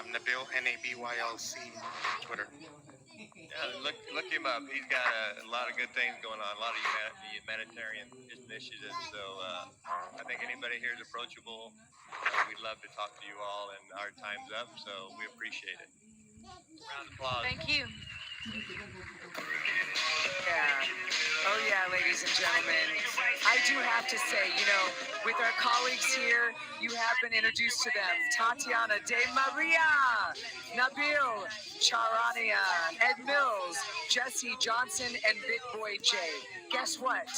I'm Nabil, NABYLC, Twitter. Look him up. He's got a lot of good things going on, a lot of humanitarian initiatives. So I think anybody here is approachable. We'd love to talk to you all, and our time's up, so we appreciate it. Round of applause. Thank you. Yeah. Oh, yeah, ladies and gentlemen. I do have to say, with our colleagues here, you have been introduced to them. Tatiana De Maria, Nabil Charania, Ed Mills, Jesse Johnson, and BitBoy J. Guess what?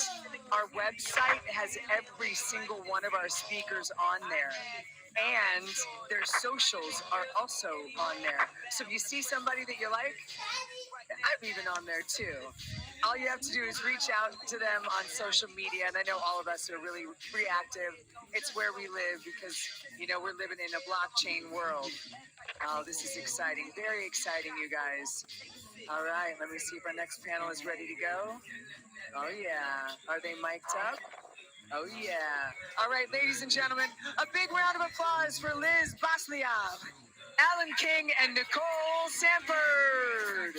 Our website has every single one of our speakers on there. And their socials are also on there. So if you see somebody that you like, I'm even on there too. All you have to do is reach out to them on social media, and I know all of us are really reactive. It's where we live because, we're living in a blockchain world. Oh, this is exciting. Very exciting, you guys. All right, let me see if our next panel is ready to go. Oh, yeah. Are they mic'd up? Oh, yeah. All right, ladies and gentlemen, a big round of applause for Liz Baslyav, Alan King, and Nicole Sanford.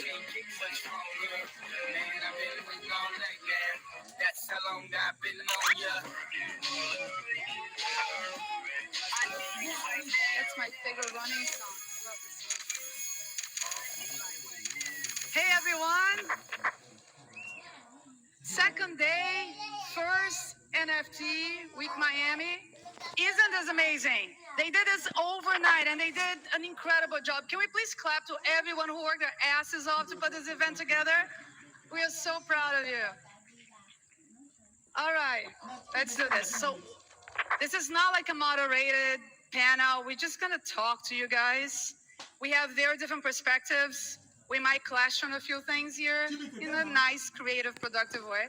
That's my favorite running song. Hey everyone! Second day, first NFT Week Miami. Isn't this amazing? They did this overnight and they did an incredible job. Can we please clap to everyone who worked their asses off to put this event together? We are so proud of you. All right, let's do this. So this is not like a moderated panel. We're just gonna talk to you guys. We have very different perspectives. We might clash on a few things here in a nice, creative, productive way.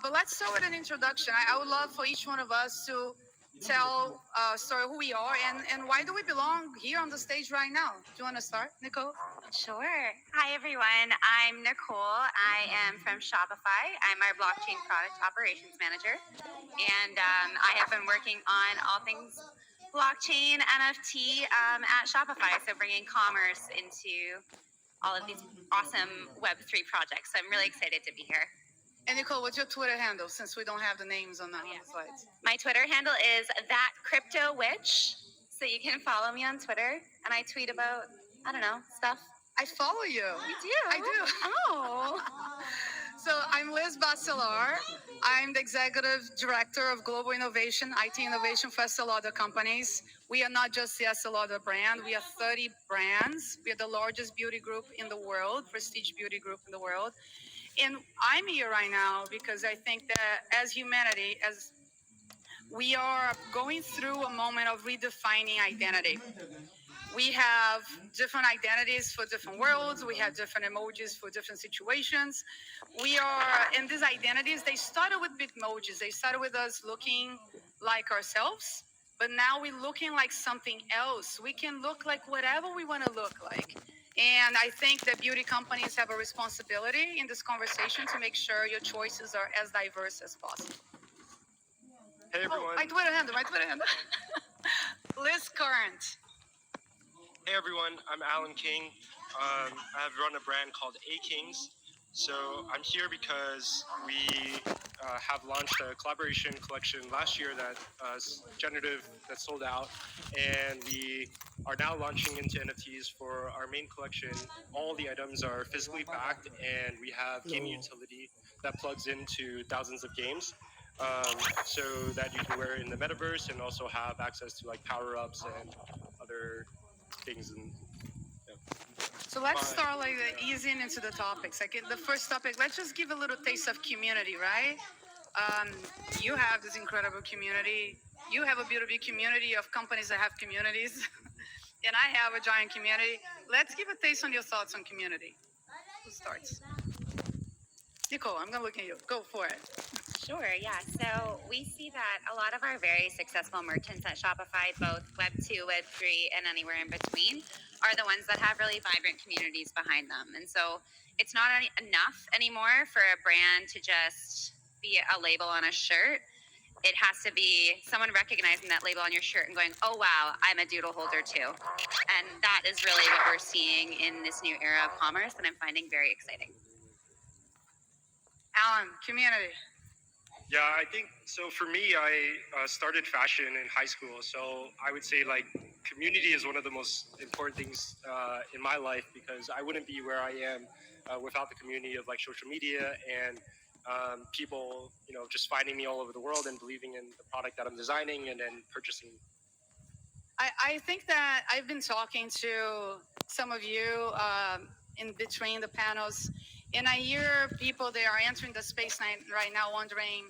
But let's start with an introduction. I would love for each one of us to tell a story who we are and why do we belong here on the stage right now. Do you want to start, Nicole? Sure. Hi, everyone. I'm Nicole. I am from Shopify. I'm our blockchain product operations manager. And I have been working on all things blockchain, NFT at Shopify. So bringing commerce into all of these awesome Web3 projects. So I'm really excited to be here. And Nicole, what's your Twitter handle since we don't have the names on the slides? My Twitter handle is @CryptoWitch. So you can follow me on Twitter. And I tweet about, stuff. I follow you. You do? I do. Oh. So I'm Liz Bacelar. I'm the Executive Director of Global Innovation, IT Innovation for Estée Lauder Companies. We are not just the Estée Lauder brand. We are 30 brands. We are the largest beauty group in the world, prestige beauty group in the world. And I'm here right now because I think that as humanity, as we are going through a moment of redefining identity. We have different identities for different worlds. We have different emojis for different situations. And these identities, they started with Bitmojis. They started with us looking like ourselves, but now we're looking like something else. We can look like whatever we want to look like. And I think that beauty companies have a responsibility in this conversation to make sure your choices are as diverse as possible. Hey everyone. My Twitter handle. Liz Current. Hey everyone, I'm Alan King. I have run a brand called A Kings. So I'm here because we have launched a collaboration collection last year that's generative, that sold out, and we are now launching into NFTs for our main collection. All the items are physically backed, and we have game utility that plugs into thousands of games, so that you can wear it in the metaverse and also have access to like power-ups and other things. So let's start easing into the topics. The first topic, let's just give a little taste of community, right? You have this incredible community. You have a beautiful community of companies that have communities. And I have a giant community. Let's give a taste on your thoughts on community. Who starts? Nicole, I'm going to look at you. Go for it. Sure, yeah. So we see that a lot of our very successful merchants at Shopify, both Web2, Web3, and anywhere in between, are the ones that have really vibrant communities behind them. And so it's not enough anymore for a brand to just be a label on a shirt. it has to be someone recognizing that label on your shirt and going, oh, wow, I'm a doodle holder too. And that is really what we're seeing in this new era of commerce, and I'm finding very exciting. Alan, community. Yeah, I think so. For me, I started fashion in high school, so I would say like community is one of the most important things in my life, because I wouldn't be where I am without the community of like social media and people, just finding me all over the world and believing in the product that I'm designing and then purchasing. I think that I've been talking to some of you in between the panels, and I hear people that are entering the space right now wondering,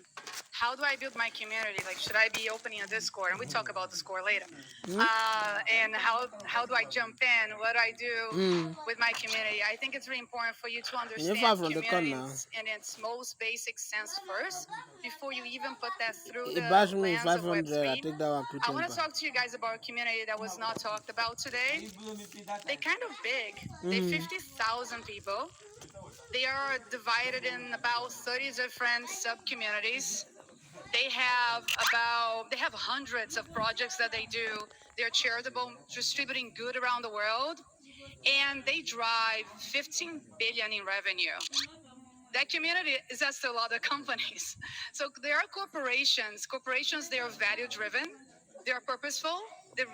how do I build my community? Like, should I be opening a Discord? And we talk about Discord later. And how do I jump in? What do I do with my community? I think it's really important for you to understand communities in its most basic sense first, before you even put that through the lens of Web3. I want to talk to you guys about a community that was not talked about today. They're kind of big. They're 50,000 people. They are divided in about 30 different sub-communities. They have hundreds of projects that they do. They're charitable, distributing good around the world, and they drive 15 billion in revenue. That community is just a lot of companies. So there are corporations. Corporations, they are value driven. They are purposeful. They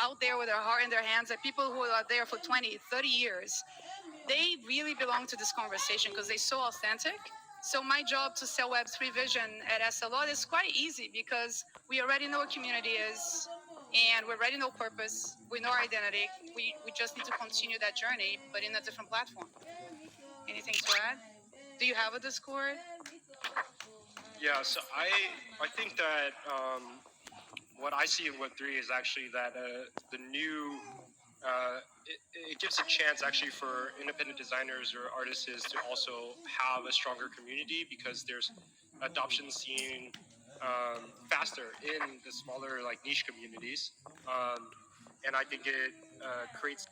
out there with their heart in their hands. Are people who are there for 20, 30 years. They really belong to this conversation because they're so authentic. So my job to sell Web3 vision at SLO is quite easy, because we already know what community is, and we already know purpose. We know our identity. We just need to continue that journey, but in a different platform. Anything to add? Do you have a Discord? Yeah, so I think that what I see in Web3 is actually that the new it gives a chance actually for independent designers or artists to also have a stronger community, because there's adoption seen faster in the smaller like niche communities, and I think it creates